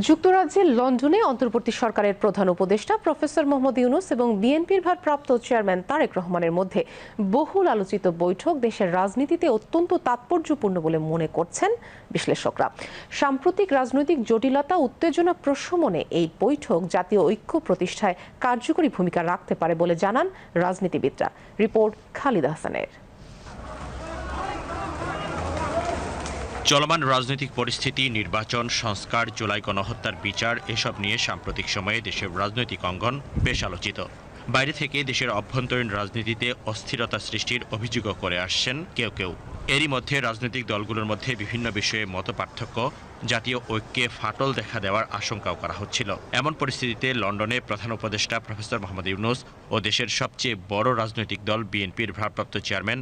যুক্তরাজ্যের লন্ডনে অন্তর্বর্তী সরকারের প্রধান উপদেষ্টা প্রফেসর মোহাম্মদ ইউনূস এবং বিএনপির ভারপ্রাপ্ত চেয়ারম্যান তারেক রহমানের মধ্যে বহুল আলোচিত বৈঠক দেশের রাজনীতিতে অত্যন্ত তাৎপর্যপূর্ণ বলে মনে করছেন বিশ্লেষকরা। সাম্প্রতিক রাজনৈতিক জটিলতা উত্তেজনা প্রশমনে এই বৈঠক জাতীয় ঐক্য প্রতিষ্ঠায় কার্যকরী ভূমিকা রাখতে পারে বলে জানান রাজনীতিবিদরা। রিপোর্ট খালিদ হাসানের। চলমান রাজনৈতিক পরিস্থিতি, নির্বাচন, সংস্কার, জুলাই গণহত্যার বিচার এসব নিয়ে সাম্প্রতিক সময়ে দেশের রাজনৈতিক অঙ্গন বেশ আলোচিত। বাইরে থেকে দেশের অভ্যন্তরীণ রাজনীতিতে অস্থিরতা সৃষ্টির অভিযোগও করে আসছেন কেউ কেউ। এরই মধ্যে রাজনৈতিক দলগুলোর মধ্যে বিভিন্ন বিষয়ে মতপার্থক্য জাতীয় ঐক্যে ফাটল দেখা দেওয়ার আশঙ্কাও করা হচ্ছিল। এমন পরিস্থিতিতে লন্ডনে প্রধান উপদেষ্টা প্রফেসর মোহাম্মদ ইউনূস ও দেশের সবচেয়ে বড় রাজনৈতিক দল বিএনপির ভারপ্রাপ্ত চেয়ারম্যান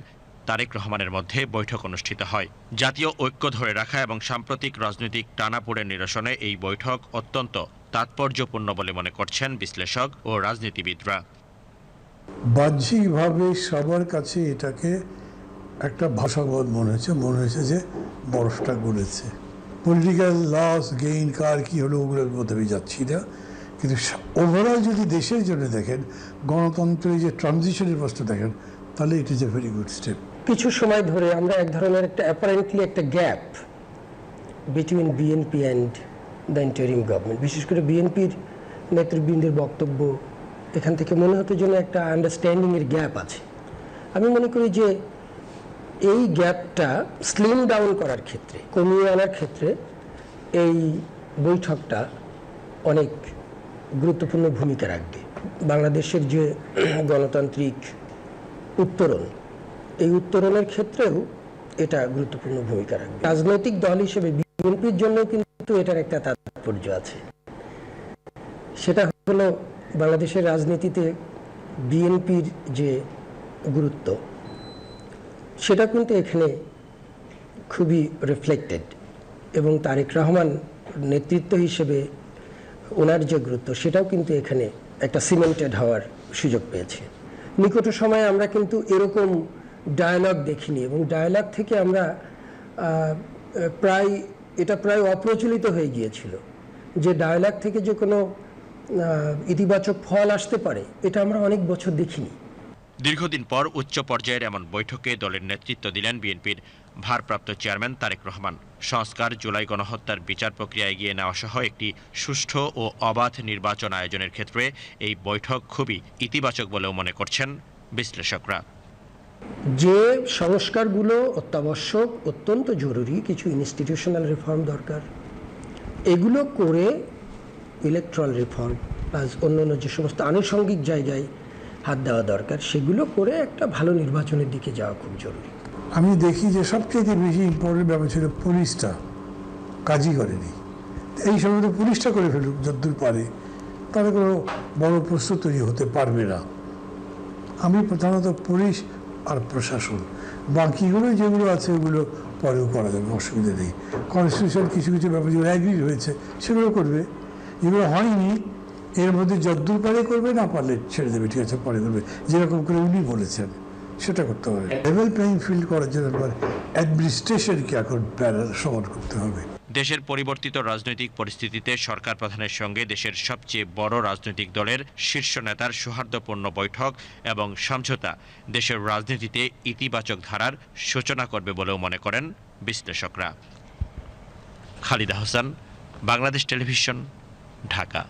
তারেক রহমানের মধ্যে বৈঠক অনুষ্ঠিত হয়। জাতীয় ঐক্য ধরে রাখা এবং সাম্প্রতিক রাজনৈতিক টানাপোড়েন নিরসনে এই বৈঠক অত্যন্ত তাৎপর্যপূর্ণ বলে মনে করছেন বিশ্লেষক ও রাজনীতিবিদরা। বাহ্যিকভাবে সবার কাছে এটাকে একটা ভাষাবোধ মনে হয়েছে যে বরফটা গলেছে। পলিটিক্যাল লস গেইন কার কি হলো ওগুলোর মধ্যে আমি যাচ্ছি না, কিন্তু ওভারঅল যদি দেশের জন্য দেখেন, গণতন্ত্রের যে ট্রানজিশনের প্রশ্ন দেখেন, তাহলে it is a very good step. কিছু সময় ধরে আমরা এক ধরনের একটা অ্যাপারেন্টলি একটা gap between BNP and the interim government, বিশেষ করে বিএনপির নেতৃবৃন্দের বক্তব্য এখান থেকে মনে হতো যেন একটা আন্ডারস্ট্যান্ডিংয়ের গ্যাপ আছে। আমি মনে করি যে এই গ্যাপটা স্লিম ডাউন করার ক্ষেত্রে, কমিয়ে আনার ক্ষেত্রে এই বৈঠকটা অনেক গুরুত্বপূর্ণ ভূমিকা রাখবে। বাংলাদেশের যে গণতান্ত্রিক উত্তরণ, এই উত্তরণের ক্ষেত্রেও এটা গুরুত্বপূর্ণ ভূমিকা রাখবে। রাজনৈতিক দল হিসেবে বিএনপির জন্য কিন্তু এটার একটা তাৎপর্য আছে। সেটা হলো বাংলাদেশের রাজনীতিতে বিএনপির যে গুরুত্ব, সেটা কিন্তু এখানে খুবই রিফ্লেক্টেড, এবং তারেক রহমান নেতৃত্ব হিসেবে ওনার যে গুরুত্ব, সেটাও কিন্তু এখানে একটা সিমেন্টেড হওয়ার সুযোগ পেয়েছে। নিকট সময়ে আমরা কিন্তু এরকম ডায়ালগ দেখিনি, এবং ডায়ালগ থেকে আমরা প্রায় অপ্রচলিত হয়ে গিয়েছিল যে ডায়ালগ থেকে যে কোনো ইতিবাচক ফল আসতে পারে, এটা আমরা অনেক বছর দেখিনি। দীর্ঘদিন পর উচ্চ পর্যায়ের এমন বৈঠকে দলের নেতৃত্ব দিলেন বিএনপির ভারপ্রাপ্ত চেয়ারম্যান তারেক রহমান। সংস্কার, জুলাই গণহত্যার বিচার প্রক্রিয়া এগিয়ে নেওয়া সহ একটি সুষ্ঠু ও অবাধ নির্বাচন আয়োজনের ক্ষেত্রে এই বৈঠক খুবই ইতিবাচক বলেও মনে করছেন বিশ্লেষকরা। যে সংস্কারগুলো অত্যাবশ্যক, অত্যন্ত জরুরি, কিছু ইনস্টিটিউশনাল রিফর্ম দরকার, এগুলো করে ইলেকট্রাল রিফর্ম প্লাস অন্যান্য যে সমস্ত আনুষঙ্গিক জায়গায় হাত দেওয়া দরকার, সেগুলো করে একটা ভালো নির্বাচনের দিকে যাওয়া খুব জরুরি। আমি দেখি যে সবচেয়ে বেশি ইম্পর্টেন্ট ব্যাপার ছিল পুলিশটা কাজই করেনি। এই সময় তো পুলিশটা করে ফেলুক যতদূর পারে, তাহলে কোনো বড় প্রস্তুত তৈরি হতে পারবে না। আমি প্রধানত পুলিশ আর প্রশাসন, বাকিগুলো যেগুলো আছে ওগুলো পরেও করা যাবে, অসুবিধা নেই। কনস্টিটিউশন কিছু কিছু ব্যাপার যেগুলো অ্যাগ্রি হয়েছে সেগুলো করবে, যেগুলো হয়নি এর মধ্যে যতদূর পারে করবে, না পারলে ছেড়ে দেবে, ঠিক আছে পরে করবে, যেরকম করে উনি বলেছেন সেটা করতে হবে। লেভেল প্লেইং ফিল্ড করার জন্য অ্যাডমিনিস্ট্রেশনকে এখন সমান করতে হবে। দেশের পরিবর্তিত রাজনৈতিক পরিস্থিতিতে সরকার প্রধানের সঙ্গে দেশের সবচেয়ে বড় রাজনৈতিক দলের শীর্ষ নেতার সৌহার্দ্যপূর্ণ বৈঠক এবং সমঝোতা দেশের রাজনীতিতে ইতিবাচক ধারার সূচনা করবে বলেও মনে করেন বিশ্লেষকরা। খালিদ হাসান, বাংলাদেশ টেলিভিশন, ঢাকা।